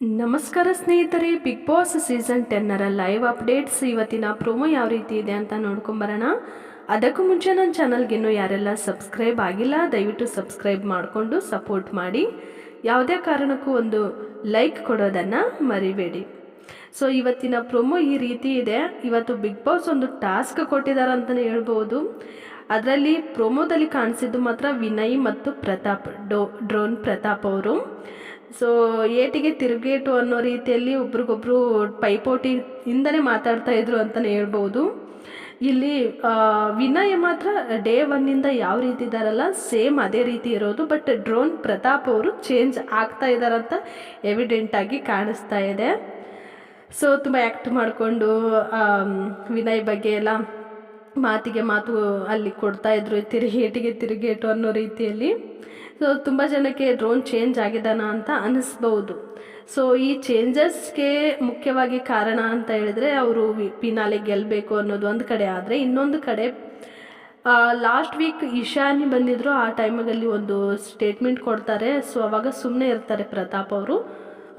ನಮಸ್ಕಾರ ಸ್ನೇಹಿತರೆ, Bigg Boss season 10ರ ಲೈವ್ ಅಪ್ಡೇಟ್ಸ್ ಇವತ್ತಿನ ಪ್ರೋಮೋ ಯಾವ ರೀತಿ ಇದೆ ಅಂತ ನೋಡ್ಕೊಂಬರೋಣ. ಅದಕ್ಕೂ ಮುಂಚೆ ನನ್ನ ಚಾನಲ್ಗೆ ಇನ್ನೂ ಯಾರೆಲ್ಲ ಸಬ್ಸ್ಕ್ರೈಬ್ ಆಗಿಲ್ಲ ದಯವಿಟ್ಟು ಸಬ್ಸ್ಕ್ರೈಬ್ ಮಾಡಿಕೊಂಡು ಸಪೋರ್ಟ್ ಮಾಡಿ. ಯಾವುದೇ ಕಾರಣಕ್ಕೂ ಒಂದು ಲೈಕ್ ಕೊಡೋದನ್ನು ಮರಿಬೇಡಿ. ಸೊ ಇವತ್ತಿನ ಪ್ರೋಮೋ ಈ ರೀತಿ ಇದೆ. ಇವತ್ತು ಬಿಗ್ ಬಾಸ್ ಒಂದು ಟಾಸ್ಕ್ ಕೊಟ್ಟಿದ್ದಾರೆ ಅಂತಲೇ ಹೇಳ್ಬೋದು. ಅದರಲ್ಲಿ ಪ್ರೋಮೋದಲ್ಲಿ ಕಾಣಿಸಿದ್ದು ಮಾತ್ರ ವಿನಯ್ ಮತ್ತು ಪ್ರತಾಪ್, ಡ್ರೋನ್ ಪ್ರತಾಪ್ ಅವರು. ಸೊ ಏಟಿಗೆ ತಿರುಗೇಟು ಅನ್ನೋ ರೀತಿಯಲ್ಲಿ ಒಬ್ರಿಗೊಬ್ರು ಪೈಪೋಟಿಯಿಂದನೇ ಮಾತಾಡ್ತಾ ಇದ್ರು ಅಂತಲೇ ಹೇಳ್ಬೋದು. ಇಲ್ಲಿ ವಿನಯ್ ಮಾತ್ರ ಡೇ 1ಇಂದ ಯಾವ ರೀತಿ ಇದ್ದಾರಲ್ಲ ಸೇಮ್ ಅದೇ ರೀತಿ ಇರೋದು. ಬಟ್ ಡ್ರೋನ್ ಪ್ರತಾಪ್ ಅವರು ಚೇಂಜ್ ಆಗ್ತಾ ಇದ್ದಾರಂತ ಎವಿಡೆಂಟಾಗಿ ಕಾಣಿಸ್ತಾ ಇದೆ. ಸೊ ತುಂಬ ಆ್ಯಕ್ಟ್ ಮಾಡಿಕೊಂಡು ವಿನಯ್ ಬಗ್ಗೆ ಎಲ್ಲ ಮಾತಿಗೆ ಮಾತು ಅಲ್ಲಿ ಕೊಡ್ತಾಯಿದ್ರು, ಏಟಿಗೆ ತಿರುಗೇಟು ಅನ್ನೋ ರೀತಿಯಲ್ಲಿ. ಸೊ ತುಂಬ ಜನಕ್ಕೆ ಡ್ರೋನ್ ಚೇಂಜ್ ಆಗಿದ್ದಾನ ಅಂತ ಅನ್ನಿಸ್ಬೋದು. ಸೊ ಈ ಚೇಂಜಸ್ಗೆ ಮುಖ್ಯವಾಗಿ ಕಾರಣ ಅಂತ ಹೇಳಿದ್ರೆ ಅವರು ಫಿನಾಲೆ ಗೆಲ್ಲಬೇಕು ಅನ್ನೋದು ಒಂದು ಕಡೆ. ಆದರೆ ಇನ್ನೊಂದು ಕಡೆ ಲಾಸ್ಟ್ ವೀಕ್ ಇಶಾನಿ ಬಂದಿದ್ದರು. ಆ ಟೈಮಲ್ಲಿ ಒಂದು ಸ್ಟೇಟ್ಮೆಂಟ್ ಕೊಡ್ತಾರೆ. ಸೊ ಅವಾಗ ಸುಮ್ಮನೆ ಇರ್ತಾರೆ ಪ್ರತಾಪ್ ಅವರು.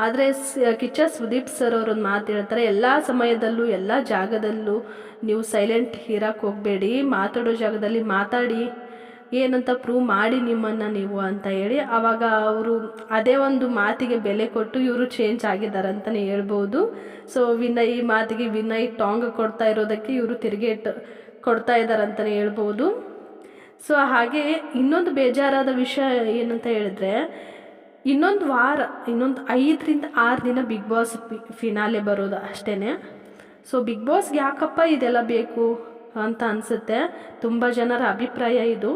ಆದರೆ ಕಿಚ್ಚ ಸುದೀಪ್ ಸರ್ ಅವರೊಂದು ಮಾತು ಹೇಳ್ತಾರೆ, ಎಲ್ಲ ಸಮಯದಲ್ಲೂ ಎಲ್ಲ ಜಾಗದಲ್ಲೂ ನೀವು ಸೈಲೆಂಟ್ ಇರೋಕ್ಕೆ ಹೋಗಬೇಡಿ, ಮಾತಾಡೋ ಜಾಗದಲ್ಲಿ ಮಾತಾಡಿ, ಏನಂತ ಪ್ರೂವ್ ಮಾಡಿ ನಿಮ್ಮನ್ನು ನೀವು ಅಂತ ಹೇಳಿ. ಆವಾಗ ಅವರು ಅದೇ ಒಂದು ಮಾತಿಗೆ ಬೆಲೆ ಕೊಟ್ಟು ಇವರು ಚೇಂಜ್ ಆಗಿದ್ದಾರೆ ಅಂತಲೇ ಹೇಳ್ಬೋದು. ಸೊ ವಿನಯ್ ಮಾತಿಗೆ ವಿನಯ್ ಟಾಂಗ್ ಕೊಡ್ತಾ ಇರೋದಕ್ಕೆ ಇವರು ತಿರುಗೇಟು ಕೊಡ್ತಾ ಇದ್ದಾರೆ ಅಂತಲೇ ಹೇಳ್ಬೋದು. ಸೊ ಹಾಗೆ ಇನ್ನೊಂದು ಬೇಜಾರಾದ ವಿಷಯ ಏನಂತ ಹೇಳಿದ್ರೆ, ಇನ್ನೊಂದು 5ರಿಂದ 6 ದಿನ ಬಿಗ್ ಬಾಸ್ ಫಿನಾಲೆ ಬರೋದು ಅಷ್ಟೇ. ಸೊ ಬಿಗ್ ಬಾಸ್ಗೆ ಯಾಕಪ್ಪ ಇದೆಲ್ಲ ಬೇಕು ಅಂತ ಅನಿಸುತ್ತೆ ತುಂಬ ಜನರ ಅಭಿಪ್ರಾಯ ಇದು.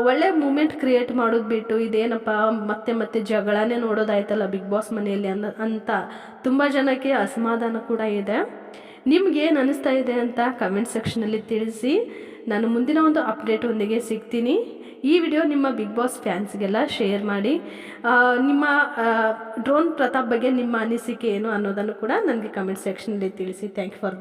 ಒಳ್ಳೆ ಮೂಮೆಂಟ್ ಕ್ರಿಯೇಟ್ ಮಾಡೋದು ಬಿಟ್ಟು ಇದೇನಪ್ಪ ಮತ್ತೆ ಜಗಳನೇ ನೋಡೋದಾಯ್ತಲ್ಲ ಬಿಗ್ ಬಾಸ್ ಮನೆಯಲ್ಲಿ ಅಂತ ತುಂಬ ಜನಕ್ಕೆ ಅಸಮಾಧಾನ ಕೂಡ ಇದೆ. ನಿಮ್ಗೇನು ಅನ್ನಿಸ್ತಾ ಇದೆ ಅಂತ ಕಮೆಂಟ್ ಸೆಕ್ಷನಲ್ಲಿ ತಿಳಿಸಿ. ನಾನು ಮುಂದಿನ ಒಂದು ಅಪ್ಡೇಟೊಂದಿಗೆ ಸಿಗ್ತೀನಿ. ಈ ವಿಡಿಯೋ ನಿಮ್ಮ ಬಿಗ್ ಬಾಸ್ ಫ್ಯಾನ್ಸ್ಗೆಲ್ಲ ಶೇರ್ ಮಾಡಿ. ನಿಮ್ಮ ಡ್ರೋನ್ ಪ್ರತಾಪ್ ಬಗ್ಗೆ ನಿಮ್ಮ ಅನಿಸಿಕೆ ಏನು ಅನ್ನೋದನ್ನು ಕೂಡ ನನಗೆ ಕಮೆಂಟ್ ಸೆಕ್ಷನಲ್ಲಿ ತಿಳಿಸಿ. Thank you for